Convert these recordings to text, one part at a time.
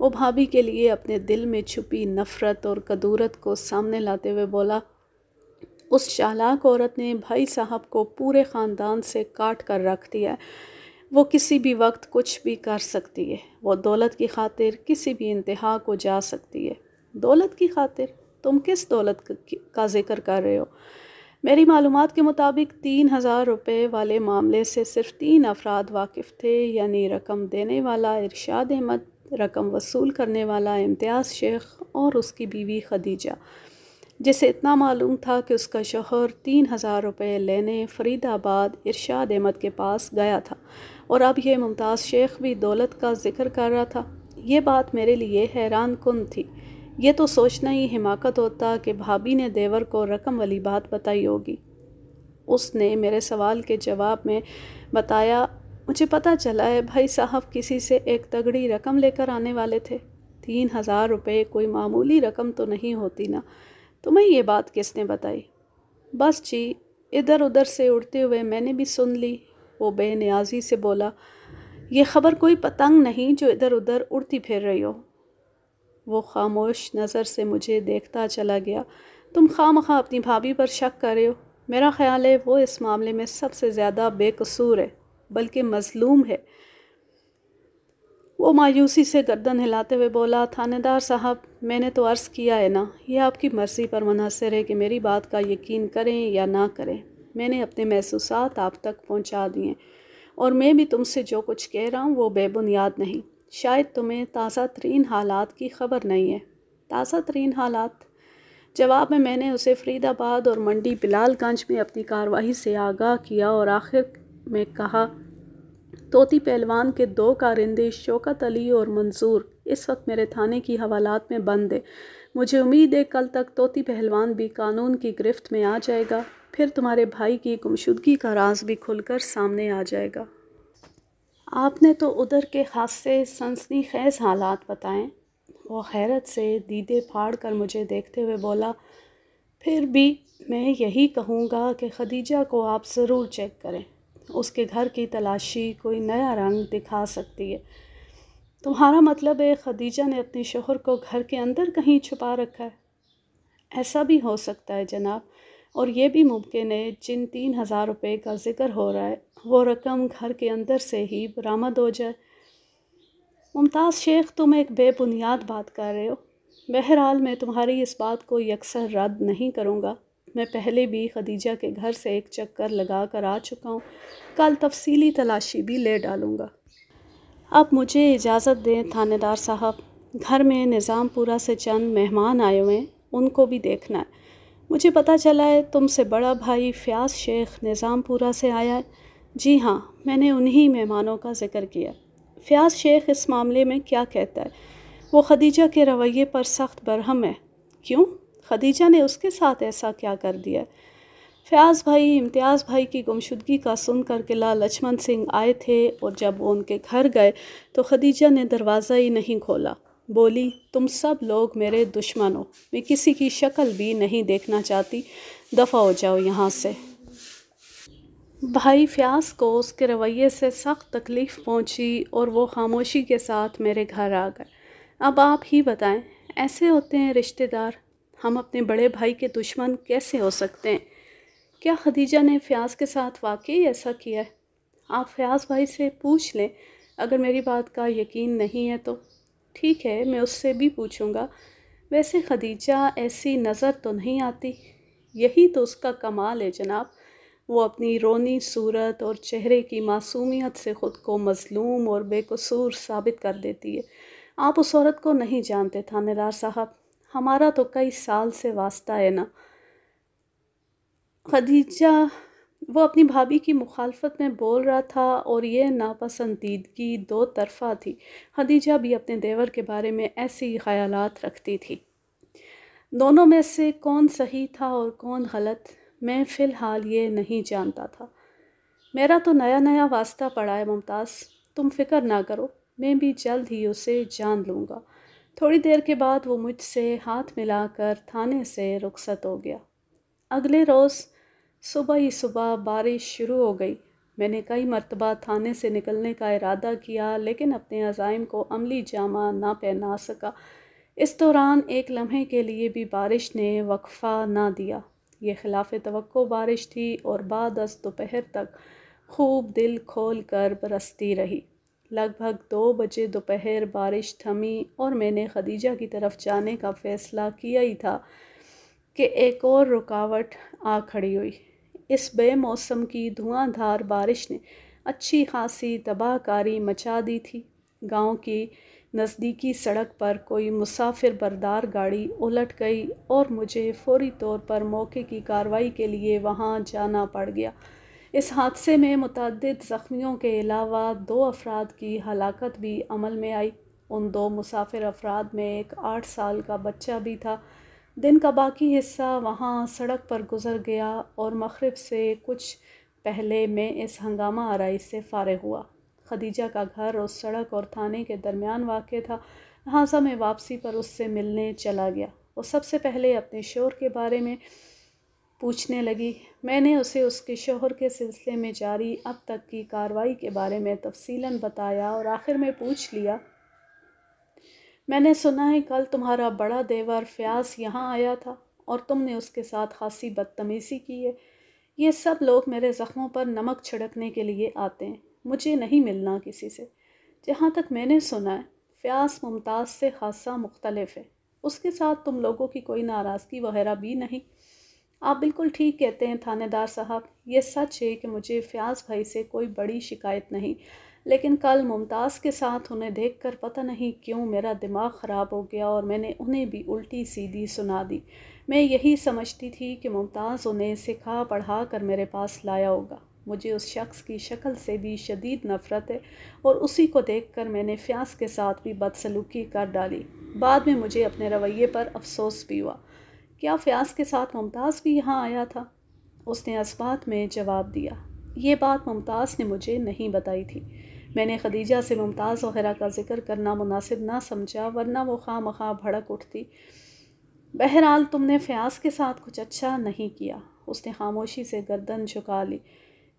وہ بھابھی کے لیے اپنے دل میں چھپی نفرت اور کدورت کو سامنے لاتے ہوئے بولا، اس چالاک عورت نے بھائی صاحب کو پورے خاندان سے کاٹ کر رکھ دیا ہے۔ وہ کسی بھی وقت کچھ بھی کر سکتی ہے۔ وہ دولت کی خاطر کسی بھی انتہا کو جا سکتی ہے۔ دولت کی خاطر؟ تم کس دولت کا ذکر کر رہے ہو؟ میری معلومات کے مطابق 3,000 روپے والے معاملے سے صرف 3 افراد واقف تھے، یعنی رقم دینے والا ارشاد احمد، رقم وصول کرنے والا امتیاز شیخ اور اس کی بیوی خدیجہ، جسے اتنا معلوم تھا کہ اس کا شوہر 3,000 روپے لینے فرید آباد ارشاد احمد کے پاس گیا تھا، اور اب یہ ممتاز شیخ بھی دولت کا ذکر کر رہا تھا۔ یہ بات میرے لیے حیران کن تھی۔ یہ تو سوچنا ہی حماقت ہوتا کہ بھابھی نے دیور کو رقم والی بات بتائی ہوگی۔ اس نے میرے سوال کے جواب میں بتایا، مجھے پتہ چلا ہے بھائی صاحب کسی سے ایک تگڑی رقم لے کر آنے والے تھے۔ 3,000 روپے کوئی معمولی رقم تو نہیں ہوتی نا۔ تمہیں یہ بات کس نے بتائی؟ بس جی، ادھر ادھر سے اڑتے ہوئے میں نے بھی سن لی، وہ بے نیازی سے بولا۔ یہ خبر کوئی پتنگ نہیں جو ادھر ادھر اڑتی پھر رہی ہو۔ وہ خاموش نظر سے مجھے دیکھتا چلا گیا۔ تم خواہ مخواہ اپنی بھابھی پر شک کر رہے ہو۔ میرا خیال ہے وہ اس معاملے میں سب سے زیادہ بے قصور ہے، بلکہ مظلوم ہے۔ وہ مایوسی سے گردن ہلاتے ہوئے بولا، تھانے دار صاحب، میں نے تو عرض کیا ہے نا، یہ آپ کی مرضی پر منحصر ہے کہ میری بات کا یقین کریں یا نہ کریں۔ میں نے اپنے محسوسات آپ تک پہنچا دیے، اور میں بھی تم سے جو کچھ کہہ رہا ہوں وہ بے بنیاد نہیں۔ شاید تمہیں تازہ ترین حالات کی خبر نہیں ہے۔ تازہ ترین حالات؟ جواب میں نے اسے فرید آباد اور منڈی بلال گنج میں اپنی کارروائی سے آگاہ کیا، اور آخر میں کہا، طوطی پہلوان کے 2 کارندے شوکت علی اور منظور اس وقت میرے تھانے کی حوالات میں بند ہے۔ مجھے امید ہے کل تک طوطی پہلوان بھی قانون کی گرفت میں آ جائے گا، پھر تمہارے بھائی کی گمشدگی کا راز بھی کھل کر سامنے آ جائے گا۔ آپ نے تو ادھر کے خاصے سنسنی خیز حالات بتائیں۔ وہ حیرت سے دیدے پھاڑ کر مجھے دیکھتے ہوئے بولا، پھر بھی میں یہی کہوں گا کہ خدیجہ کو آپ ضرور چیک کریں۔ اس کے گھر کی تلاشی کوئی نیا رنگ دکھا سکتی ہے۔ تمہارا مطلب ہے خدیجہ نے اپنے شوہر کو گھر کے اندر کہیں چھپا رکھا ہے؟ ایسا بھی ہو سکتا ہے جناب، اور یہ بھی ممکن ہے جن 3,000 روپے کا ذکر ہو رہا ہے وہ رقم گھر کے اندر سے ہی برآمد ہو جائے۔ ممتاز شیخ، تم ایک بے بنیاد بات کر رہے ہو۔ بہرحال میں تمہاری اس بات کو یکسر رد نہیں کروں گا۔ میں پہلے بھی خدیجہ کے گھر سے ایک چکر لگا کر آ چکا ہوں، کل تفصیلی تلاشی بھی لے ڈالوں گا۔ اب مجھے اجازت دیں تھانے دار صاحب، گھر میں نظام پورہ سے چند مہمان آئے ہوئے ہیں، ان کو بھی دیکھنا ہے۔ مجھے پتہ چلا ہے تم سے بڑا بھائی فیاض شیخ نظام پورہ سے آیا ہے۔ جی ہاں، میں نے انہی مہمانوں کا ذکر کیا۔ فیاض شیخ اس معاملے میں کیا کہتا ہے؟ وہ خدیجہ کے رویے پر سخت برہم ہے۔ کیوں؟ خدیجہ نے اس کے ساتھ ایسا کیا کر دیا؟ فیاض بھائی امتیاز بھائی کی گمشدگی کا سن کر قلعہ لچھمن سنگھ آئے تھے، اور جب وہ ان کے گھر گئے تو خدیجہ نے دروازہ ہی نہیں کھولا۔ بولی، تم سب لوگ میرے دشمن ہو، میں کسی کی شکل بھی نہیں دیکھنا چاہتی، دفع ہو جاؤ یہاں سے۔ بھائی فیاض کو اس کے رویے سے سخت تکلیف پہنچی اور وہ خاموشی کے ساتھ میرے گھر آ گئے۔ اب آپ ہی بتائیں، ایسے ہوتے ہیں رشتہ دار؟ ہم اپنے بڑے بھائی کے دشمن کیسے ہو سکتے ہیں؟ کیا خدیجہ نے فیاض کے ساتھ واقعی ایسا کیا ہے؟ آپ فیاض بھائی سے پوچھ لیں، اگر میری بات کا یقین نہیں ہے تو۔ ٹھیک ہے، میں اس سے بھی پوچھوں گا۔ ویسے خدیجہ ایسی نظر تو نہیں آتی۔ یہی تو اس کا کمال ہے جناب، وہ اپنی رونی صورت اور چہرے کی معصومیت سے خود کو مظلوم اور بے قصور ثابت کر دیتی ہے۔ آپ اس عورت کو نہیں جانتے تھانے دار صاحب، ہمارا تو کئی سال سے واسطہ ہے نا۔ خدیجہ، وہ اپنی بھابھی کی مخالفت میں بول رہا تھا، اور یہ ناپسندیدگی 2 طرفہ تھی۔ خدیجہ بھی اپنے دیور کے بارے میں ایسے ہی خیالات رکھتی تھی۔ دونوں میں سے کون صحیح تھا اور کون غلط، میں فی الحال یہ نہیں جانتا تھا۔ میرا تو نیا نیا واسطہ پڑا ہے ممتاز، تم فکر نہ کرو، میں بھی جلد ہی اسے جان لوں گا۔ تھوڑی دیر کے بعد وہ مجھ سے ہاتھ ملا کر تھانے سے رخصت ہو گیا۔ اگلے روز صبح ہی صبح بارش شروع ہو گئی۔ میں نے کئی مرتبہ تھانے سے نکلنے کا ارادہ کیا لیکن اپنے عزائم کو عملی جامہ نہ پہنا سکا۔ اس دوران ایک لمحے کے لیے بھی بارش نے وقفہ نہ دیا۔ یہ خلاف توقع بارش تھی اور بعد از دوپہر تک خوب دل کھول کر برستی رہی۔ لگ بھگ 2 بجے دوپہر بارش تھمی اور میں نے خدیجہ کی طرف جانے کا فیصلہ کیا ہی تھا کہ ایک اور رکاوٹ آ کھڑی ہوئی۔ اس بے موسم کی دھواں دھار بارش نے اچھی خاصی تباہ کاری مچا دی تھی۔ گاؤں کی نزدیکی سڑک پر کوئی مسافر بردار گاڑی الٹ گئی اور مجھے فوری طور پر موقع کی کارروائی کے لیے وہاں جانا پڑ گیا۔ اس حادثے میں متعدد زخمیوں کے علاوہ 2 افراد کی ہلاکت بھی عمل میں آئی۔ ان 2 مسافر افراد میں ایک 8 سال کا بچہ بھی تھا۔ دن کا باقی حصہ وہاں سڑک پر گزر گیا اور مغرب سے کچھ پہلے میں اس ہنگامہ آرائی سے فارغ ہوا۔ خدیجہ کا گھر اس سڑک اور تھانے کے درمیان واقع تھا، لہٰذا میں واپسی پر اس سے ملنے چلا گیا۔ وہ سب سے پہلے اپنے شوہر کے بارے میں پوچھنے لگی۔ میں نے اسے اس کے شوہر کے سلسلے میں جاری اب تک کی کارروائی کے بارے میں تفصیلاً بتایا اور آخر میں پوچھ لیا، میں نے سنا ہے کل تمہارا بڑا دیور فیاض یہاں آیا تھا اور تم نے اس کے ساتھ خاصی بدتمیزی کی ہے۔ یہ سب لوگ میرے زخموں پر نمک چھڑکنے کے لیے آتے ہیں، مجھے نہیں ملنا کسی سے۔ جہاں تک میں نے سنا ہے فیاض ممتاز سے خاصا مختلف ہے، اس کے ساتھ تم لوگوں کی کوئی ناراضگی وغیرہ بھی نہیں۔ آپ بالکل ٹھیک کہتے ہیں تھانے دار صاحب، یہ سچ ہے کہ مجھے فیاض بھائی سے کوئی بڑی شکایت نہیں، لیکن کل ممتاز کے ساتھ انہیں دیکھ کر پتہ نہیں کیوں میرا دماغ خراب ہو گیا اور میں نے انہیں بھی الٹی سیدھی سنا دی۔ میں یہی سمجھتی تھی کہ ممتاز انہیں سکھا پڑھا کر میرے پاس لایا ہوگا۔ مجھے اس شخص کی شکل سے بھی شدید نفرت ہے اور اسی کو دیکھ کر میں نے فیاض کے ساتھ بھی بدسلوکی کر ڈالی۔ بعد میں مجھے اپنے رویے پر افسوس بھی ہوا۔ کیا فیاض کے ساتھ ممتاز بھی یہاں آیا تھا؟ اس نے اثبات میں جواب دیا۔ یہ بات ممتاز نے مجھے نہیں بتائی تھی۔ میں نے خدیجہ سے ممتاز وغیرہ کا ذکر کرنا مناسب نہ سمجھا ورنہ وہ خواہ مخواہ بھڑک اٹھتی۔ بہرحال تم نے فیاض کے ساتھ کچھ اچھا نہیں کیا۔ اس نے خاموشی سے گردن جھکا لی۔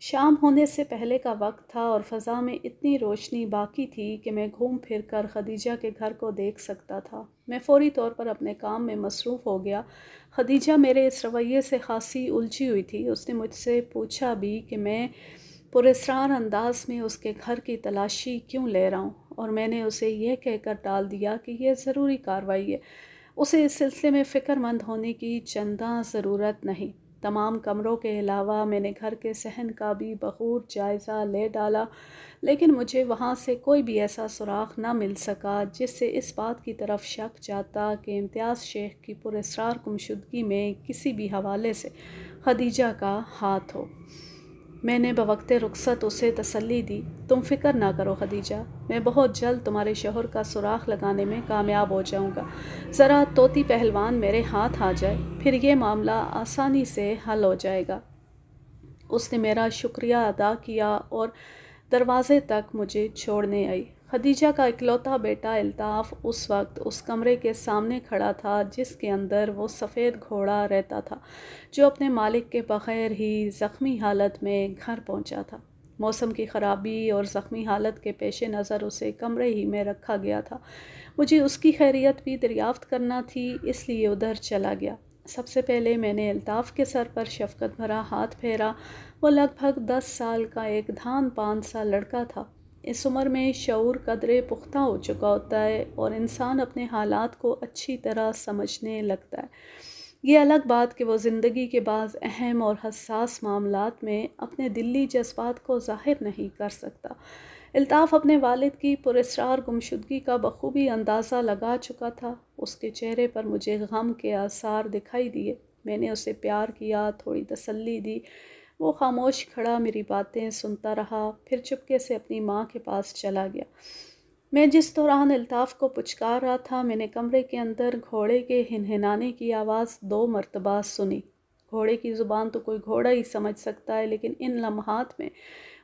شام ہونے سے پہلے کا وقت تھا اور فضا میں اتنی روشنی باقی تھی کہ میں گھوم پھر کر خدیجہ کے گھر کو دیکھ سکتا تھا۔ میں فوری طور پر اپنے کام میں مصروف ہو گیا۔ خدیجہ میرے اس رویے سے خاصی الجھی ہوئی تھی۔ اس نے مجھ سے پوچھا بھی کہ میں پراسرار انداز میں اس کے گھر کی تلاشی کیوں لے رہا ہوں، اور میں نے اسے یہ کہہ کر ٹال دیا کہ یہ ضروری کارروائی ہے، اسے اس سلسلے میں فکر مند ہونے کی چنداں ضرورت نہیں۔ تمام کمروں کے علاوہ میں نے گھر کے صحن کا بھی بخور جائزہ لے ڈالا، لیکن مجھے وہاں سے کوئی بھی ایسا سراغ نہ مل سکا جس سے اس بات کی طرف شک جاتا کہ امتیاز شیخ کی پراسرار گمشدگی میں کسی بھی حوالے سے خدیجہ کا ہاتھ ہو۔ میں نے بوقت رخصت اسے تسلی دی، تم فکر نہ کرو خدیجہ، میں بہت جلد تمہارے شوہر کا سراغ لگانے میں کامیاب ہو جاؤں گا۔ ذرا طوطی پہلوان میرے ہاتھ آ جائے، پھر یہ معاملہ آسانی سے حل ہو جائے گا۔ اس نے میرا شکریہ ادا کیا اور دروازے تک مجھے چھوڑنے آئی۔ خدیجہ کا اکلوتا بیٹا الطاف اس وقت اس کمرے کے سامنے کھڑا تھا جس کے اندر وہ سفید گھوڑا رہتا تھا جو اپنے مالک کے بغیر ہی زخمی حالت میں گھر پہنچا تھا۔ موسم کی خرابی اور زخمی حالت کے پیش نظر اسے کمرے ہی میں رکھا گیا تھا۔ مجھے اس کی خیریت بھی دریافت کرنا تھی، اس لیے ادھر چلا گیا۔ سب سے پہلے میں نے الطاف کے سر پر شفقت بھرا ہاتھ پھیرا۔ وہ لگ بھگ 10 سال کا ایک دھان پان سا لڑکا تھا۔ اس عمر میں شعور قدرے پختہ ہو چکا ہوتا ہے اور انسان اپنے حالات کو اچھی طرح سمجھنے لگتا ہے۔ یہ الگ بات کہ وہ زندگی کے بعض اہم اور حساس معاملات میں اپنے دلی جذبات کو ظاہر نہیں کر سکتا۔ الطاف اپنے والد کی پراسرار گمشدگی کا بخوبی اندازہ لگا چکا تھا۔ اس کے چہرے پر مجھے غم کے آثار دکھائی دیے۔ میں نے اسے پیار کیا، تھوڑی تسلی دی۔ وہ خاموش کھڑا میری باتیں سنتا رہا، پھر چپکے سے اپنی ماں کے پاس چلا گیا۔ میں جس دوران الطاف کو پچکار رہا تھا، میں نے کمرے کے اندر گھوڑے کے ہنہنانے کی آواز 2 مرتبہ سنی۔ گھوڑے کی زبان تو کوئی گھوڑا ہی سمجھ سکتا ہے، لیکن ان لمحات میں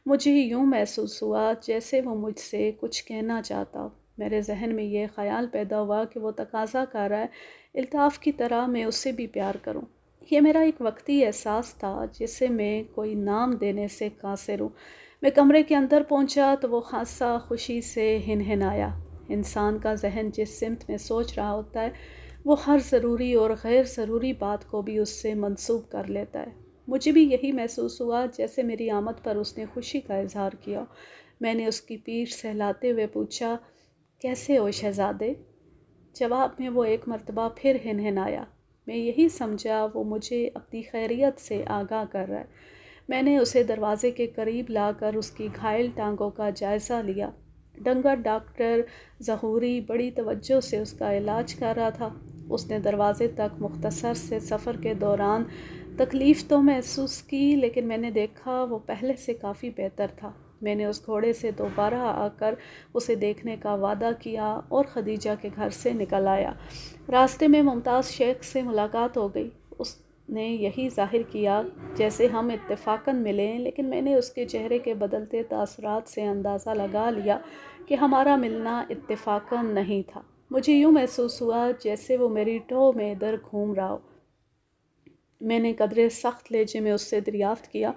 مجھے یوں محسوس ہوا جیسے وہ مجھ سے کچھ کہنا چاہتا ہو۔ میرے ذہن میں یہ خیال پیدا ہوا کہ وہ تقاضا کر رہا ہے الطاف کی طرح میں اس سے بھی پیار کروں۔ یہ میرا ایک وقتی احساس تھا جسے میں کوئی نام دینے سے قاصر ہوں۔ میں کمرے کے اندر پہنچا تو وہ خاصا خوشی سے ہنہنایا۔ انسان کا ذہن جس سمت میں سوچ رہا ہوتا ہے وہ ہر ضروری اور غیر ضروری بات کو بھی اس سے منسوب کر لیتا ہے۔ مجھے بھی یہی محسوس ہوا جیسے میری آمد پر اس نے خوشی کا اظہار کیا۔ میں نے اس کی پیٹھ سہلاتے ہوئے پوچھا، کیسے ہو شہزادے؟ جواب میں وہ ایک مرتبہ پھر ہنہنایا۔ میں یہی سمجھا وہ مجھے اپنی خیریت سے آگاہ کر رہا ہے۔ میں نے اسے دروازے کے قریب لا کر اس کی گھائل ٹانگوں کا جائزہ لیا۔ ڈنگر ڈاکٹر ظہوری بڑی توجہ سے اس کا علاج کر رہا تھا۔ اس نے دروازے تک مختصر سے سفر کے دوران تکلیف تو محسوس کی، لیکن میں نے دیکھا وہ پہلے سے کافی بہتر تھا۔ میں نے اس گھوڑے سے دوبارہ آ کر اسے دیکھنے کا وعدہ کیا اور خدیجہ کے گھر سے نکل آیا۔ راستے میں ممتاز شیخ سے ملاقات ہو گئی۔ اس نے یہی ظاہر کیا جیسے ہم اتفاقاً ملیں، لیکن میں نے اس کے چہرے کے بدلتے تاثرات سے اندازہ لگا لیا کہ ہمارا ملنا اتفاقاً نہیں تھا۔ مجھے یوں محسوس ہوا جیسے وہ میری ٹو میں ادھر گھوم رہا ہو۔ میں نے قدرے سخت لہجے میں اس سے دریافت کیا،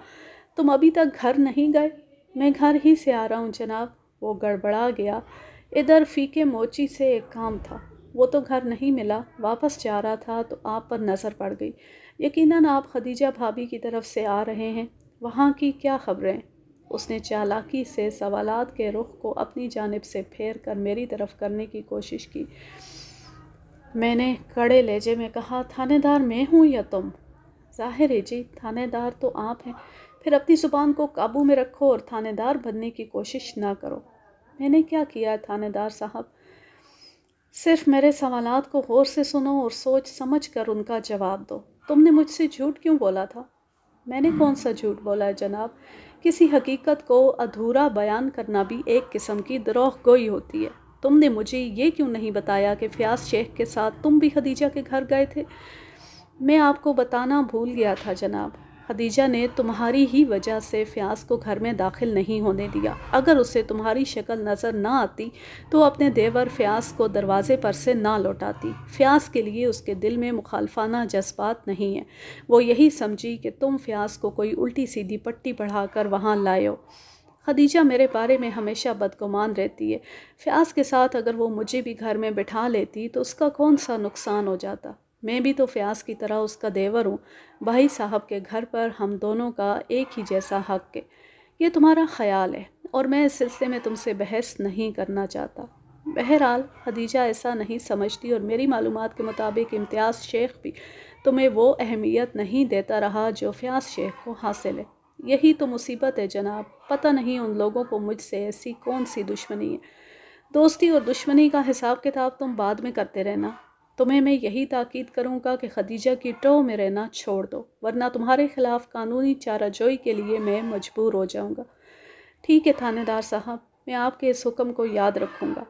تم ابھی تک گھر نہیں گئے؟ میں گھر ہی سے آ رہا ہوں جناب۔ وہ گڑبڑا گیا۔ ادھر فیکے موچی سے ایک کام تھا، وہ تو گھر نہیں ملا۔ واپس جا رہا تھا تو آپ پر نظر پڑ گئی۔ یقیناً آپ خدیجہ بھابھی کی طرف سے آ رہے ہیں، وہاں کی کیا خبریں؟ اس نے چالاکی سے سوالات کے رخ کو اپنی جانب سے پھیر کر میری طرف کرنے کی کوشش کی۔ میں نے کڑے لہجے میں کہا، تھانے دار میں ہوں یا تم؟ ظاہر ہے جی، تھانے دار تو آپ ہیں۔ پھر اپنی زبان کو قابو میں رکھو اور تھانے دار بننے کی کوشش نہ کرو۔ میں نے کیا کیا ہے تھانے دار صاحب؟ صرف میرے سوالات کو غور سے سنو اور سوچ سمجھ کر ان کا جواب دو۔ تم نے مجھ سے جھوٹ کیوں بولا تھا؟ میں نے کون سا جھوٹ بولا ہے جناب؟ کسی حقیقت کو ادھورا بیان کرنا بھی ایک قسم کی دروغ گوئی ہوتی ہے۔ تم نے مجھے یہ کیوں نہیں بتایا کہ فیاض شیخ کے ساتھ تم بھی خدیجہ کے گھر گئے تھے؟ میں آپ کو بتانا بھول گیا تھا جناب۔ خدیجہ نے تمہاری ہی وجہ سے فیاض کو گھر میں داخل نہیں ہونے دیا۔ اگر اسے تمہاری شکل نظر نہ آتی تو اپنے دیور فیاض کو دروازے پر سے نہ لوٹاتی۔ فیاض کے لیے اس کے دل میں مخالفانہ جذبات نہیں ہیں۔ وہ یہی سمجھی کہ تم فیاض کو کوئی الٹی سیدھی پٹی پڑھا کر وہاں لائے ہو۔ خدیجہ میرے بارے میں ہمیشہ بدگمان رہتی ہے۔ فیاض کے ساتھ اگر وہ مجھے بھی گھر میں بٹھا لیتی تو اس کا کون سا نقصان ہو جاتا؟ میں بھی تو فیاض کی طرح اس کا دیور ہوں۔ بھائی صاحب کے گھر پر ہم دونوں کا ایک ہی جیسا حق ہے۔ یہ تمہارا خیال ہے اور میں اس سلسلے میں تم سے بحث نہیں کرنا چاہتا۔ بہرحال خدیجہ ایسا نہیں سمجھتی اور میری معلومات کے مطابق امتیاز شیخ بھی تمہیں وہ اہمیت نہیں دیتا رہا جو فیاض شیخ کو حاصل ہے۔ یہی تو مصیبت ہے جناب۔ پتہ نہیں ان لوگوں کو مجھ سے ایسی کون سی دشمنی ہے۔ دوستی اور دشمنی کا حساب کتاب تم بعد میں کرتے رہنا۔ تمہیں میں یہی تاکید کروں گا کہ خدیجہ کی ٹو میں رہنا چھوڑ دو، ورنہ تمہارے خلاف قانونی چارہ جوئی کے لیے میں مجبور ہو جاؤں گا۔ ٹھیک ہے تھانے دار صاحب، میں آپ کے اس حکم کو یاد رکھوں گا۔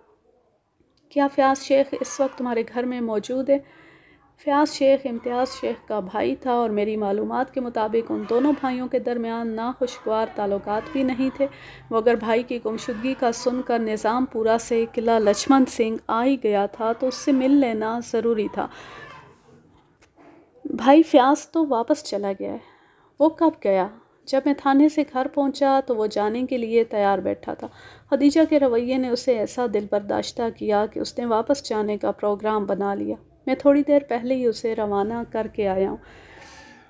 کیا فیاض شیخ اس وقت تمہارے گھر میں موجود ہے؟ فیاض شیخ امتیاز شیخ کا بھائی تھا اور میری معلومات کے مطابق ان دونوں بھائیوں کے درمیان ناخوشگوار تعلقات بھی نہیں تھے۔ وہ اگر بھائی کی گمشدگی کا سن کر نظام پورہ سے قلعہ لچھمن سنگھ آ ہی گیا تھا تو اس سے مل لینا ضروری تھا۔ بھائی فیاض تو واپس چلا گیا ہے۔ وہ کب گیا؟ جب میں تھانے سے گھر پہنچا تو وہ جانے کے لیے تیار بیٹھا تھا۔ خدیجہ کے رویے نے اسے ایسا دل برداشتہ کیا کہ اس نے واپس جانے کا پروگرام بنا لیا۔ میں تھوڑی دیر پہلے ہی اسے روانہ کر کے آیا ہوں۔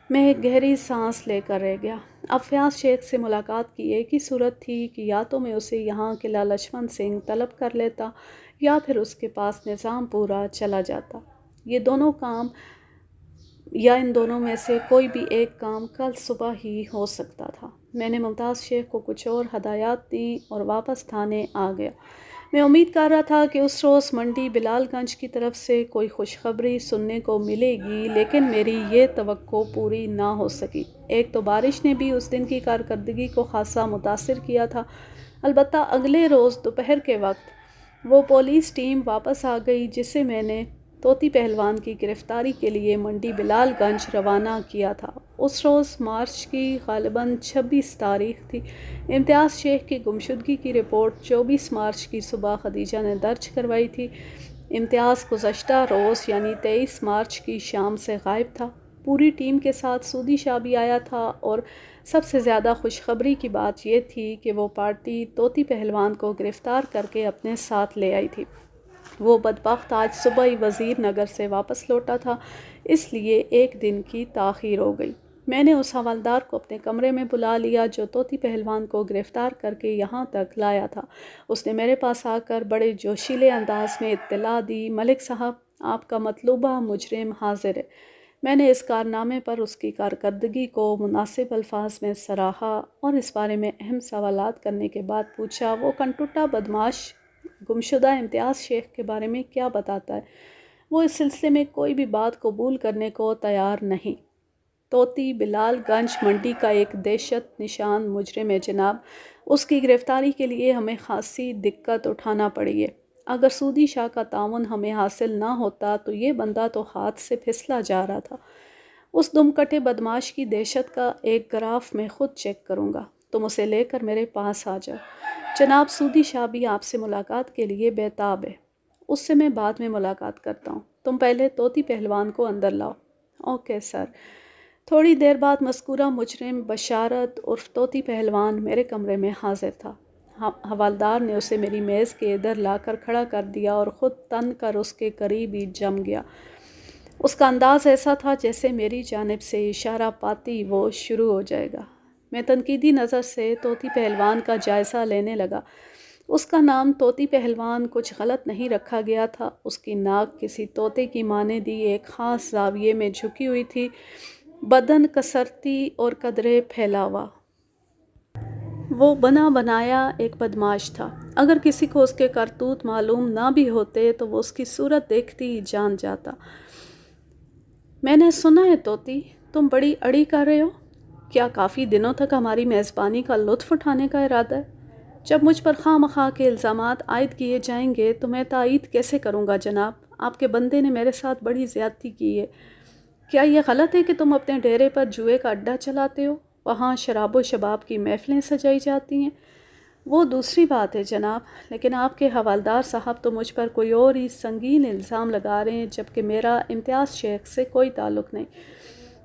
میں ایک گہری سانس لے کر رہ گیا۔ اب فیاض شیخ سے ملاقات کی ایک ہی صورت تھی کہ یا تو میں اسے یہاں قلعہ لچھمن سنگھ طلب کر لیتا یا پھر اس کے پاس نظام پورہ چلا جاتا۔ یہ دونوں کام یا ان دونوں میں سے کوئی بھی ایک کام کل صبح ہی ہو سکتا تھا۔ میں نے ممتاز شیخ کو کچھ اور ہدایات دیں اور واپس تھانے آ گیا۔ میں امید کر رہا تھا کہ اس روز منڈی بلال گنج کی طرف سے کوئی خوشخبری سننے کو ملے گی، لیکن میری یہ توقع پوری نہ ہو سکی۔ ایک تو بارش نے بھی اس دن کی کارکردگی کو خاصا متاثر کیا تھا۔ البتہ اگلے روز دوپہر کے وقت وہ پولیس ٹیم واپس آ گئی جسے میں نے طوطی پہلوان کی گرفتاری کے لیے منڈی بلال گنج روانہ کیا تھا۔ اس روز مارچ کی غالباً 26 تاریخ تھی۔ امتیاز شیخ کی گمشدگی کی رپورٹ 24 مارچ کی صبح خدیجہ نے درج کروائی تھی۔ امتیاز گزشتہ روز یعنی 23 مارچ کی شام سے غائب تھا۔ پوری ٹیم کے ساتھ سودی شاہ بھی آیا تھا، اور سب سے زیادہ خوشخبری کی بات یہ تھی کہ وہ پارٹی طوطی پہلوان کو گرفتار کر کے اپنے ساتھ لے آئی تھی۔ وہ بدبخت آج صبح ہی وزیر نگر سے واپس لوٹا تھا، اس لیے ایک دن کی تاخیر ہو گئی۔ میں نے اس حوالدار کو اپنے کمرے میں بلا لیا جو طوطی پہلوان کو گرفتار کر کے یہاں تک لایا تھا۔ اس نے میرے پاس آ کر بڑے جوشیلے انداز میں اطلاع دی، ملک صاحب، آپ کا مطلوبہ مجرم حاضر ہے۔ میں نے اس کارنامے پر اس کی کارکردگی کو مناسب الفاظ میں سراہا اور اس بارے میں اہم سوالات کرنے کے بعد پوچھا، وہ کنٹوٹا بدماش گمشدہ امتیاز شیخ کے بارے میں کیا بتاتا ہے؟ وہ اس سلسلے میں کوئی بھی بات قبول کرنے کو تیار نہیں۔ طوطی بلال گنج منڈی کا ایک دہشت نشان مجرم ہے جناب، اس کی گرفتاری کے لیے ہمیں خاصی دقت اٹھانا پڑی ہے۔ اگر سودی شاہ کا تعاون ہمیں حاصل نہ ہوتا تو یہ بندہ تو ہاتھ سے پھسلا جا رہا تھا۔ اس دم کٹے بدماش کی دہشت کا ایک گراف میں خود چیک کروں گا، تم اسے لے کر میرے پاس آ جاؤ۔ جناب سودی شاہ بھی آپ سے ملاقات کے لیے بیتاب ہے، اس سے میں بعد میں ملاقات کرتا ہوں، تم پہلے طوطی پہلوان کو اندر لاؤ۔ Okay sir. تھوڑی دیر بعد مذکورہ مجرم بشارت عرف طوطی پہلوان میرے کمرے میں حاضر تھا۔ حوالدار نے اسے میری میز کے ادھر لا کر کھڑا کر دیا اور خود تن کر اس کے قریب ہی جم گیا۔ اس کا انداز ایسا تھا جیسے میری جانب سے اشارہ پاتی وہ شروع ہو جائے گا۔ میں تنقیدی نظر سے طوطی پہلوان کا جائزہ لینے لگا۔ اس کا نام طوطی پہلوان کچھ غلط نہیں رکھا گیا تھا، اس کی ناک کسی طوطے کی مانندی ایک خاص زاویے میں جھکی ہوئی تھی، بدن کسرتی اور قدرے پھیلا ہوا۔ وہ بنا بنایا ایک بدماش تھا، اگر کسی کو اس کے کرتوت معلوم نہ بھی ہوتے تو وہ اس کی صورت دیکھتی ہی جان جاتا۔ میں نے سنا ہے طوطی، تم بڑی اڑی کر رہے ہو، کیا کافی دنوں تک ہماری میزبانی کا لطف اٹھانے کا ارادہ ہے؟ جب مجھ پر خواہ مخواہ کے الزامات عائد کیے جائیں گے تو میں تائید کیسے کروں گا جناب؟ آپ کے بندے نے میرے ساتھ بڑی زیادتی کی ہے۔ کیا یہ غلط ہے کہ تم اپنے ڈیرے پر جوئے کا اڈہ چلاتے ہو، وہاں شراب و شباب کی محفلیں سجائی جاتی ہیں؟ وہ دوسری بات ہے جناب، لیکن آپ کے حوالدار صاحب تو مجھ پر کوئی اور ہی سنگین الزام لگا رہے ہیں، جبکہ میرا امتیاز شیخ سے کوئی تعلق نہیں۔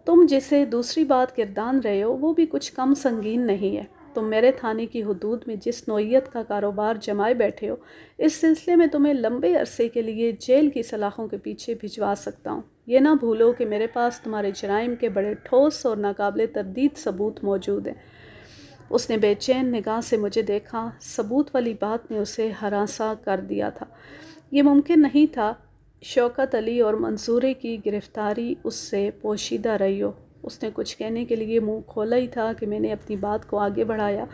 تم جسے دوسری بات گردان رہے ہو وہ بھی کچھ کم سنگین نہیں ہے۔ تم میرے تھانے کی حدود میں جس نوعیت کا کاروبار جمائے بیٹھے ہو، اس سلسلے میں تمہیں لمبے عرصے کے لیے جیل کی سلاخوں کے پیچھے بھجوا سکتا ہوں۔ یہ نہ بھولو کہ میرے پاس تمہارے جرائم کے بڑے ٹھوس اور ناقابل تردید ثبوت موجود ہیں۔ اس نے بے چین نگاہ سے مجھے دیکھا، ثبوت والی بات نے اسے ہراساں کر دیا تھا۔ یہ ممکن نہیں تھا شوکت علی اور منصورے کی گرفتاری اس سے پوشیدہ رہی ہو۔ اس نے کچھ کہنے کے لیے منہ کھولا ہی تھا کہ میں نے اپنی بات کو آگے بڑھایا۔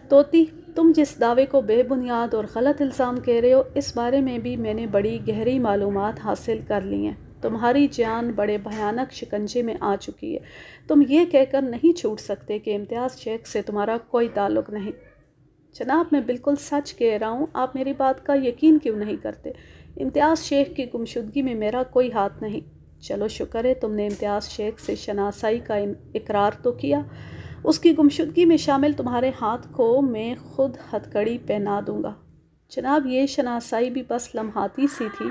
طوطی، تم جس دعوے کو بے بنیاد اور غلط الزام کہہ رہے ہو، اس بارے میں بھی میں نے بڑی گہری معلومات حاصل کر لی ہیں۔ تمہاری جان بڑے بھیانک شکنجے میں آ چکی ہے۔ تم یہ کہہ کر نہیں چھوٹ سکتے کہ امتیاز شیخ سے تمہارا کوئی تعلق نہیں۔ جناب میں بالکل سچ کہہ رہا ہوں، آپ میری بات کا یقین کیوں نہیں کرتے؟ امتیاز شیخ کی گمشدگی میں میرا کوئی ہاتھ نہیں۔ چلو شکر ہے تم نے امتیاز شیخ سے شناسائی کا اقرار تو کیا، اس کی گمشدگی میں شامل تمہارے ہاتھ کو میں خود ہتھکڑی پہنا دوں گا۔ جناب یہ شناسائی بھی بس لمحاتی سی تھی،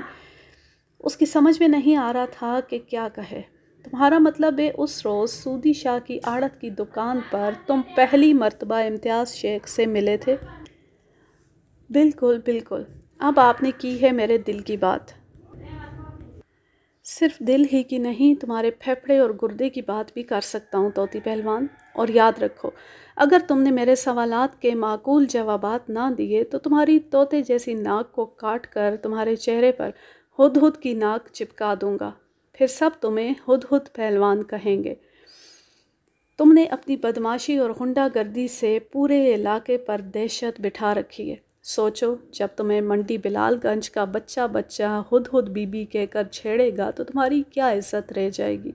اس کی سمجھ میں نہیں آ رہا تھا کہ کیا کہے۔ تمہارا مطلب ہے اس روز سودی شاہ کی آڑت کی دکان پر تم پہلی مرتبہ امتیاز شیخ سے ملے تھے؟ بالکل بالکل، اب آپ نے کی ہے میرے دل کی بات۔ صرف دل ہی کی نہیں، تمہارے پھیپھڑے اور گردے کی بات بھی کر سکتا ہوں طوطی پہلوان۔ اور یاد رکھو، اگر تم نے میرے سوالات کے معقول جوابات نہ دیے تو تمہاری طوطے جیسی ناک کو کاٹ کر تمہارے چہرے پر ہدہد کی ناک چپکا دوں گا، پھر سب تمہیں ہدہد پہلوان کہیں گے۔ تم نے اپنی بدماشی اور غنڈہ گردی سے پورے علاقے پر دہشت بٹھا رکھی ہے۔ سوچو، جب تمہیں منڈی بلال گنج کا بچہ ہدہد بی بی کہہ کر چھیڑے گا تو تمہاری کیا عزت رہ جائے گی؟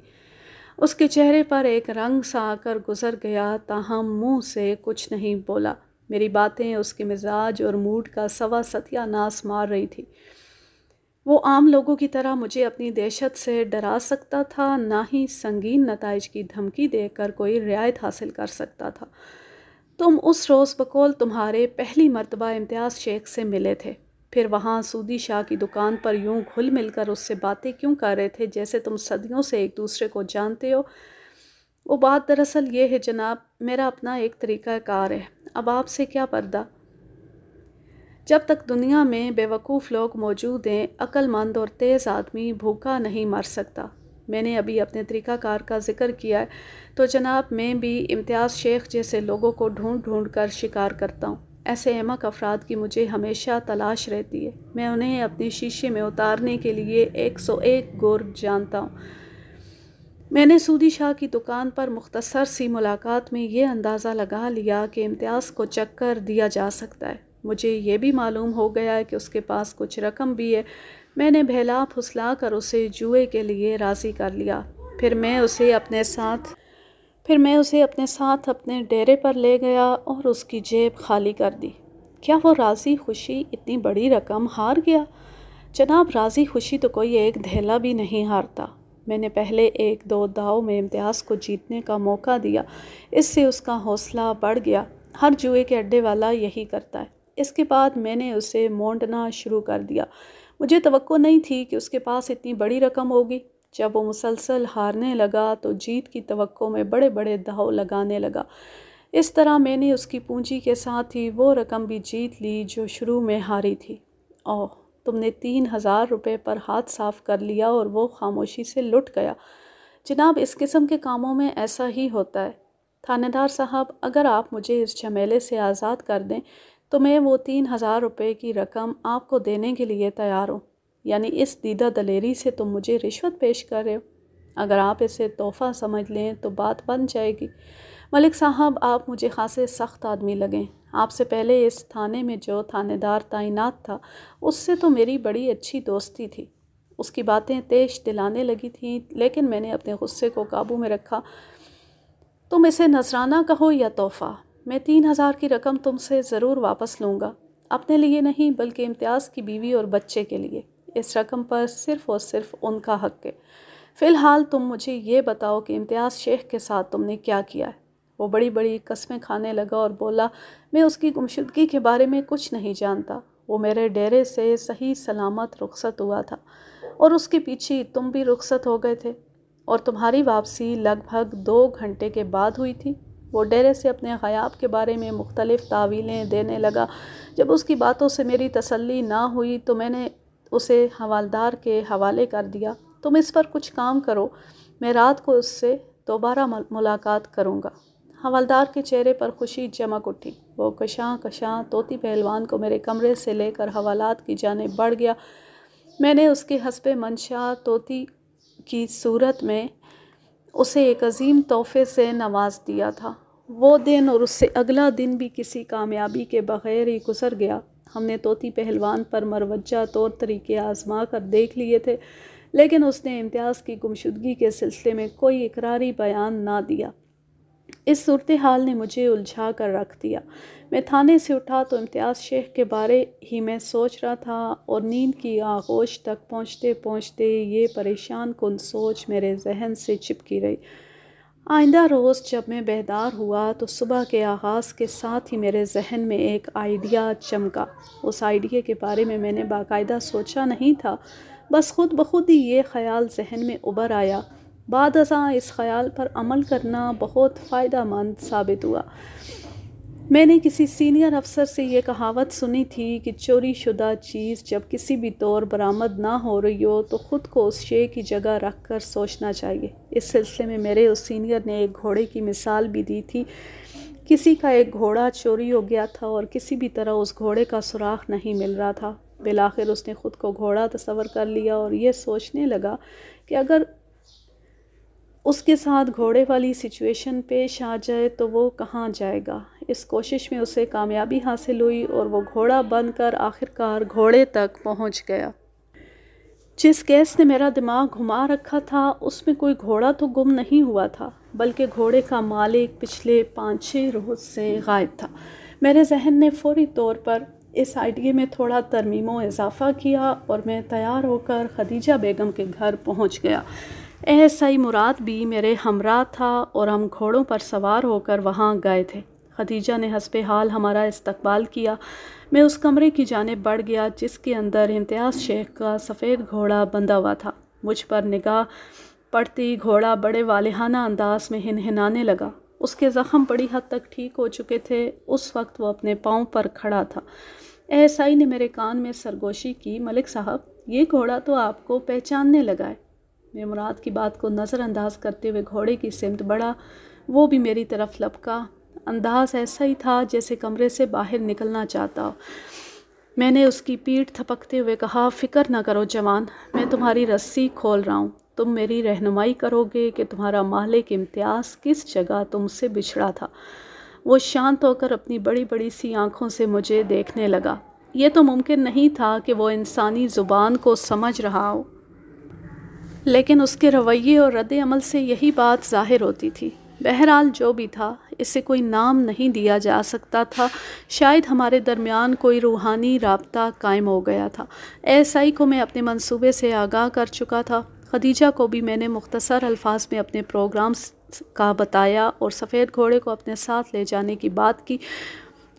اس کے چہرے پر ایک رنگ سا آ کر گزر گیا، تاہم منہ سے کچھ نہیں بولا۔ میری باتیں اس کے مزاج اور موڈ کا سوا ستیہ ناس مار رہی تھی۔ وہ عام لوگوں کی طرح مجھے اپنی دہشت سے ڈرا سکتا تھا، نہ ہی سنگین نتائج کی دھمکی دے کر کوئی رعایت حاصل کر سکتا تھا۔ تم اس روز بقول تمہارے پہلی مرتبہ امتیاز شیخ سے ملے تھے، پھر وہاں سودی شاہ کی دکان پر یوں گھل مل کر اس سے باتیں کیوں کر رہے تھے جیسے تم صدیوں سے ایک دوسرے کو جانتے ہو؟ وہ بات دراصل یہ ہے جناب، میرا اپنا ایک طریقہ کار ہے، اب آپ سے کیا پردہ؟ جب تک دنیا میں بے وقوف لوگ موجود ہیں، عقل مند اور تیز آدمی بھوکا نہیں مر سکتا۔ میں نے ابھی اپنے طریقہ کار کا ذکر کیا ہے تو جناب میں بھی امتیاز شیخ جیسے لوگوں کو ڈھونڈ ڈھونڈ کر شکار کرتا ہوں۔ ایسے احمق افراد کی مجھے ہمیشہ تلاش رہتی ہے۔ میں انہیں اپنے شیشے میں اتارنے کے لیے 101 گر جانتا ہوں۔ میں نے سودی شاہ کی دکان پر مختصر سی ملاقات میں یہ اندازہ لگا لیا کہ امتیاز کو چکر دیا جا سکتا ہے۔ مجھے یہ بھی معلوم ہو گیا ہے کہ اس کے پاس کچھ رقم بھی ہے۔ میں نے بہلا پھسلا کر اسے جوئے کے لیے راضی کر لیا۔ پھر میں اسے اپنے ساتھ اپنے ڈیرے پر لے گیا اور اس کی جیب خالی کر دی۔ کیا وہ راضی خوشی اتنی بڑی رقم ہار گیا؟ جناب، راضی خوشی تو کوئی ایک دھیلا بھی نہیں ہارتا۔ میں نے پہلے 1-2 داؤ میں امتیاز کو جیتنے کا موقع دیا، اس سے اس کا حوصلہ بڑھ گیا۔ ہر جوئے کے اڈے والا یہی کرتا ہے۔ اس کے بعد میں نے اسے مونڈنا شروع کر دیا۔ مجھے توقع نہیں تھی کہ اس کے پاس اتنی بڑی رقم ہوگی۔ جب وہ مسلسل ہارنے لگا تو جیت کی توقع میں بڑے بڑے داؤ لگانے لگا۔ اس طرح میں نے اس کی پونجی کے ساتھ ہی وہ رقم بھی جیت لی جو شروع میں ہاری تھی۔ اوہ، تم نے 3000 روپے پر ہاتھ صاف کر لیا اور وہ خاموشی سے لٹ گیا۔ جناب، اس قسم کے کاموں میں ایسا ہی ہوتا ہے۔ تھانے دار صاحب، اگر آپ مجھے اس جھمیلے سے آزاد کر دیں تو میں وہ 3000 روپے کی رقم آپ کو دینے کے لیے تیار ہوں۔ یعنی اس دیدہ دلیری سے تم مجھے رشوت پیش کر رہے ہو؟ اگر آپ اسے تحفہ سمجھ لیں تو بات بن جائے گی۔ ملک صاحب، آپ مجھے خاصے سخت آدمی لگیں۔ آپ سے پہلے اس تھانے میں جو تھانے دار تعینات تھا اس سے تو میری بڑی اچھی دوستی تھی۔ اس کی باتیں تیش دلانے لگی تھیں، لیکن میں نے اپنے غصے کو قابو میں رکھا۔ تم اسے نذرانہ کہو یا تحفہ، میں 3000 کی رقم تم سے ضرور واپس لوں گا، اپنے لیے نہیں بلکہ امتیاز کی بیوی اور بچے کے لیے۔ اس رقم پر صرف اور صرف ان کا حق ہے۔ فی الحال تم مجھے یہ بتاؤ کہ امتیاز شیخ کے ساتھ تم نے کیا کیا ہے؟ وہ بڑی بڑی قسمیں کھانے لگا اور بولا، میں اس کی گمشدگی کے بارے میں کچھ نہیں جانتا۔ وہ میرے ڈیرے سے صحیح سلامت رخصت ہوا تھا اور اس کے پیچھے تم بھی رخصت ہو گئے تھے، اور تمہاری واپسی لگ بھگ 2 گھنٹے کے بعد ہوئی تھی۔ وہ ڈیرے سے اپنے غیاب کے بارے میں مختلف تعویلیں دینے لگا۔ جب اس کی باتوں سے میری تسلی نہ ہوئی تو میں نے اسے حوالدار کے حوالے کر دیا۔ تم اس پر کچھ کام کرو، میں رات کو اس سے دوبارہ ملاقات کروں گا۔ حوالدار کے چہرے پر خوشی چمک اٹھی۔ وہ کشاں کشاں طوطی پہلوان کو میرے کمرے سے لے کر حوالات کی جانب بڑھ گیا۔ میں نے اس کے حسب منشا طوطی کی صورت میں اسے ایک عظیم تحفے سے نواز دیا تھا۔ وہ دن اور اس سے اگلا دن بھی کسی کامیابی کے بغیر ہی گزر گیا۔ ہم نے طوطی پہلوان پر مروجہ طور طریقے آزما کر دیکھ لیے تھے، لیکن اس نے امتیاز کی گمشدگی کے سلسلے میں کوئی اقراری بیان نہ دیا۔ اس صورتحال نے مجھے الجھا کر رکھ دیا۔ میں تھانے سے اٹھا تو امتیاز شیخ کے بارے ہی میں سوچ رہا تھا، اور نیند کی آغوش تک پہنچتے پہنچتے یہ پریشان کن سوچ میرے ذہن سے چپکی رہی۔ آئندہ روز جب میں بیدار ہوا تو صبح کے آغاز کے ساتھ ہی میرے ذہن میں ایک آئیڈیا چمکا۔ اس آئیڈیا کے بارے میں نے باقاعدہ سوچا نہیں تھا، بس خود بخود ہی یہ خیال ذہن میں ابھر آیا۔ بعد ازاں اس خیال پر عمل کرنا بہت فائدہ مند ثابت ہوا۔ میں نے کسی سینئر افسر سے یہ کہاوت سنی تھی کہ چوری شدہ چیز جب کسی بھی طور برآمد نہ ہو رہی ہو تو خود کو اس شے کی جگہ رکھ کر سوچنا چاہیے۔ اس سلسلے میں میرے اس سینئر نے ایک گھوڑے کی مثال بھی دی تھی۔ کسی کا ایک گھوڑا چوری ہو گیا تھا اور کسی بھی طرح اس گھوڑے کا سراغ نہیں مل رہا تھا۔ بالآخر اس نے خود کو گھوڑا تصور کر لیا اور یہ سوچنے لگا کہ اگر اس کے ساتھ گھوڑے والی سچویشن پیش آ جائے تو وہ کہاں جائے گا۔ اس کوشش میں اسے کامیابی حاصل ہوئی اور وہ گھوڑا بن کر آخرکار گھوڑے تک پہنچ گیا۔ جس کیس نے میرا دماغ گھما رکھا تھا اس میں کوئی گھوڑا تو گم نہیں ہوا تھا، بلکہ گھوڑے کا مالک پچھلے 5-6 روز سے غائب تھا۔ میرے ذہن نے فوری طور پر اس آئیڈیا میں تھوڑا ترمیم و اضافہ کیا اور میں تیار ہو کر خدیجہ بیگم کے گھر پہنچ گیا۔ ASI مراد بھی میرے ہمراہ تھا اور ہم گھوڑوں پر سوار ہو کر وہاں گئے تھے۔ خدیجہ نے حسب حال ہمارا استقبال کیا۔ میں اس کمرے کی جانب بڑھ گیا جس کے اندر امتیاز شیخ کا سفید گھوڑا بندھا ہوا تھا۔ مجھ پر نگاہ پڑتی گھوڑا بڑے والہانہ انداز میں ہنہنانے لگا۔ اس کے زخم بڑی حد تک ٹھیک ہو چکے تھے۔ اس وقت وہ اپنے پاؤں پر کھڑا تھا۔ ایسائی نے میرے کان میں سرگوشی کی، ملک صاحب، یہ گھوڑا تو آپ کو پہچاننے لگا ہے۔ میں مراد کی بات کو نظر انداز کرتے ہوئے گھوڑے کی سمت بڑھا۔ وہ بھی میری طرف لپکا۔ انداز ایسا ہی تھا جیسے کمرے سے باہر نکلنا چاہتا ہو۔ میں نے اس کی پیٹھ تھپکتے ہوئے کہا، فکر نہ کرو جوان، میں تمہاری رسی کھول رہا ہوں۔ تم میری رہنمائی کرو گے کہ تمہارا مالک امتیاز کس جگہ تم سے بچھڑا تھا۔ وہ شانت ہو کر اپنی بڑی بڑی سی آنکھوں سے مجھے دیکھنے لگا۔ یہ تو ممکن نہیں تھا کہ وہ انسانی زبان کو سمجھ رہا ہو، لیکن اس کے رویے اور رد عمل سے یہی بات ظاہر ہوتی تھی۔ بہرحال جو بھی تھا، اسے کوئی نام نہیں دیا جا سکتا تھا۔ شاید ہمارے درمیان کوئی روحانی رابطہ قائم ہو گیا تھا۔ ایسائی کو میں اپنے منصوبے سے آگاہ کر چکا تھا۔ خدیجہ کو بھی میں نے مختصر الفاظ میں اپنے پروگرام کا بتایا اور سفید گھوڑے کو اپنے ساتھ لے جانے کی بات کی۔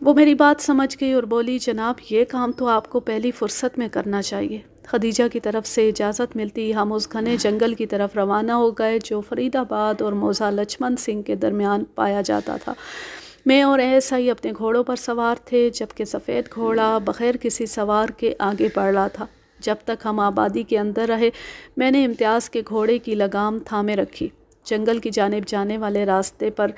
وہ میری بات سمجھ گئی اور بولی، جناب، یہ کام تو آپ کو پہلی فرصت میں کرنا چاہیے۔ خدیجہ کی طرف سے اجازت ملتی ہم اس گھنے جنگل کی طرف روانہ ہو گئے جو فرید آباد اور موزہ لچھمن سنگھ کے درمیان پایا جاتا تھا۔ میں اور ایسائی اپنے گھوڑوں پر سوار تھے، جبکہ سفید گھوڑا بغیر کسی سوار کے آگے بڑھ رہا تھا۔ جب تک ہم آبادی کے اندر رہے، میں نے امتیاز کے گھوڑے کی لگام تھامے رکھی۔ جنگل کی جانب جانے والے راستے پر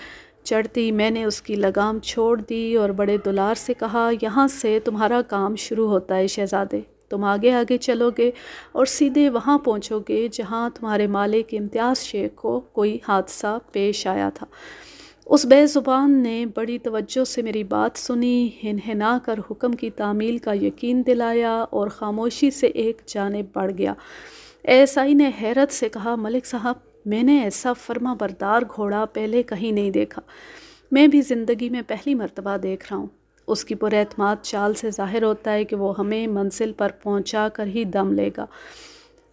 چڑھتی میں نے اس کی لگام چھوڑ دی اور بڑے دلار سے کہا، یہاں سے تمہارا کام شروع ہوتا ہے شہزادے۔ تم آگے آگے چلو گے اور سیدھے وہاں پہنچو گے جہاں تمہارے مالک امتیاز شیخ کو کوئی حادثہ پیش آیا تھا۔ اس بے زبان نے بڑی توجہ سے میری بات سنی، ہنہنا کر حکم کی تعمیل کا یقین دلایا اور خاموشی سے ایک جانب بڑھ گیا۔ ایسائی نے حیرت سے کہا، ملک صاحب، میں نے ایسا فرما بردار گھوڑا پہلے کہیں نہیں دیکھا۔ میں بھی زندگی میں پہلی مرتبہ دیکھ رہا ہوں۔ اس کی پر اعتماد چال سے ظاہر ہوتا ہے کہ وہ ہمیں منزل پر پہنچا کر ہی دم لے گا۔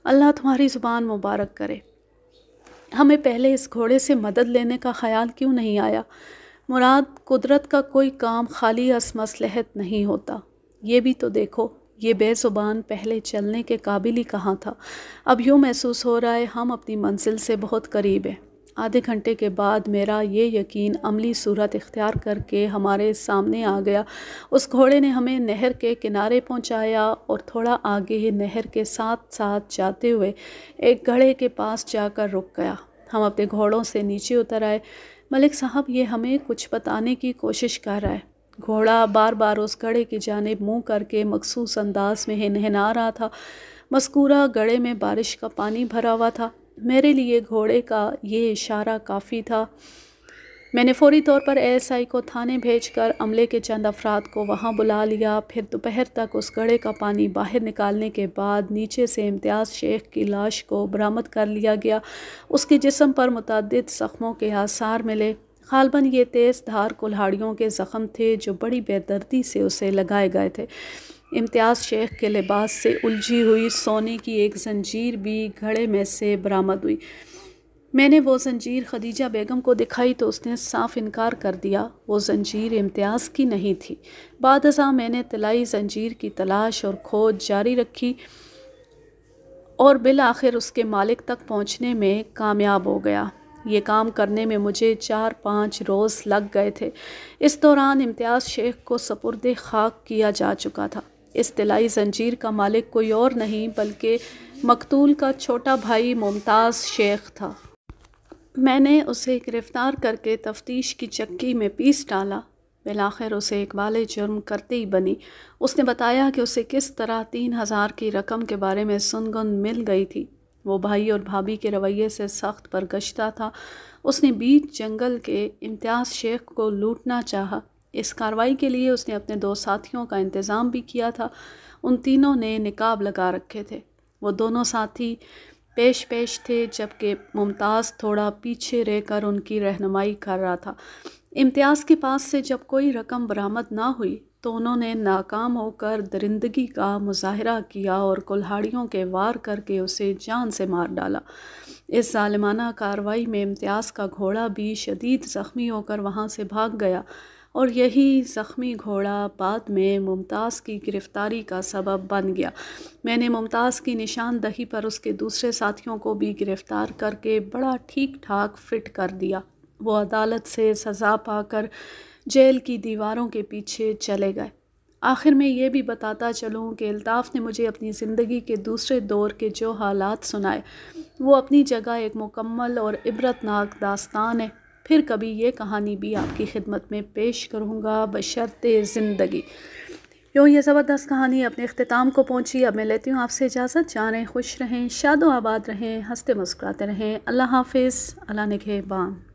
اللہ تمہاری زبان مبارک کرے۔ ہمیں پہلے اس گھوڑے سے مدد لینے کا خیال کیوں نہیں آیا؟ مراد، قدرت کا کوئی کام خالی از مصلحت نہیں ہوتا۔ یہ بھی تو دیکھو، یہ بے زبان پہلے چلنے کے قابل ہی کہاں تھا۔ اب یوں محسوس ہو رہا ہے ہم اپنی منزل سے بہت قریب ہیں۔ آدھے گھنٹے کے بعد میرا یہ یقین عملی صورت اختیار کر کے ہمارے سامنے آ گیا۔ اس گھوڑے نے ہمیں نہر کے کنارے پہنچایا اور تھوڑا آگے نہر کے ساتھ ساتھ جاتے ہوئے ایک گڑھے کے پاس جا کر رک گیا۔ ہم اپنے گھوڑوں سے نیچے اتر آئے۔ ملک صاحب، یہ ہمیں کچھ بتانے کی کوشش کر رہا ہے۔ گھوڑا بار بار اس گڑھے کی جانب منہ کر کے مخصوص انداز میں ہنہنا رہا تھا۔ مذکورہ گڑھے میں بارش کا پانی بھرا ہوا تھا۔ میرے لیے گھوڑے کا یہ اشارہ کافی تھا۔ میں نے فوری طور پر ایسائی کو تھانے بھیج کر عملے کے چند افراد کو وہاں بلا لیا۔ پھر دوپہر تک اس گڑھے کا پانی باہر نکالنے کے بعد نیچے سے امتیاز شیخ کی لاش کو برآمد کر لیا گیا۔ اس کے جسم پر متعدد زخموں کے آثار ملے۔ غالباً یہ تیز دھار کلہاڑیوں کے زخم تھے جو بڑی بے دردی سے اسے لگائے گئے تھے۔ امتیاز شیخ کے لباس سے الجھی ہوئی سونے کی ایک زنجیر بھی گھڑے میں سے برآمد ہوئی۔ میں نے وہ زنجیر خدیجہ بیگم کو دکھائی تو اس نے صاف انکار کر دیا۔ وہ زنجیر امتیاز کی نہیں تھی۔ بعد ازاں میں نے طلائی زنجیر کی تلاش اور کھوج جاری رکھی اور بالآخر اس کے مالک تک پہنچنے میں کامیاب ہو گیا۔ یہ کام کرنے میں مجھے 4-5 روز لگ گئے تھے۔ اس دوران امتیاز شیخ کو سپرد خاک کیا جا چکا تھا۔ اس طلائی زنجیر کا مالک کوئی اور نہیں بلکہ مقتول کا چھوٹا بھائی ممتاز شیخ تھا۔ میں نے اسے گرفتار کر کے تفتیش کی چکی میں پیس ڈالا۔ بالآخر اسے اقبال جرم کرتے ہی بنی۔ اس نے بتایا کہ اسے کس طرح 3000 کی رقم کے بارے میں سنگن مل گئی تھی۔ وہ بھائی اور بھابھی کے رویے سے سخت برگشتہ تھا۔ اس نے بیچ جنگل کے امتیاز شیخ کو لوٹنا چاہا۔ اس کارروائی کے لیے اس نے اپنے 2 ساتھیوں کا انتظام بھی کیا تھا۔ ان تینوں نے نقاب لگا رکھے تھے۔ وہ دونوں ساتھی پیش پیش تھے جبکہ ممتاز تھوڑا پیچھے رہ کر ان کی رہنمائی کر رہا تھا۔ امتیاز کے پاس سے جب کوئی رقم برآمد نہ ہوئی تو انہوں نے ناکام ہو کر درندگی کا مظاہرہ کیا اور کلہاڑیوں کے وار کر کے اسے جان سے مار ڈالا۔ اس ظالمانہ کارروائی میں امتیاز کا گھوڑا بھی شدید زخمی ہو کر وہاں سے بھاگ گیا اور یہی زخمی گھوڑا بعد میں ممتاز کی گرفتاری کا سبب بن گیا۔ میں نے ممتاز کی نشاندہی پر اس کے دوسرے ساتھیوں کو بھی گرفتار کر کے بڑا ٹھیک ٹھاک فٹ کر دیا۔ وہ عدالت سے سزا پا کر جیل کی دیواروں کے پیچھے چلے گئے۔ آخر میں یہ بھی بتاتا چلوں کہ الطاف نے مجھے اپنی زندگی کے دوسرے دور کے جو حالات سنائے وہ اپنی جگہ ایک مکمل اور عبرتناک داستان ہے۔ پھر کبھی یہ کہانی بھی آپ کی خدمت میں پیش کروں گا بشرط زندگی۔ یوں یہ زبردست کہانی اپنے اختتام کو پہنچی۔ اب میں لیتی ہوں آپ سے اجازت۔ جانے خوش رہیں، شاد و آباد رہیں، ہنستے مسکراتے رہیں۔ اللہ حافظ، اللہ نگہبان۔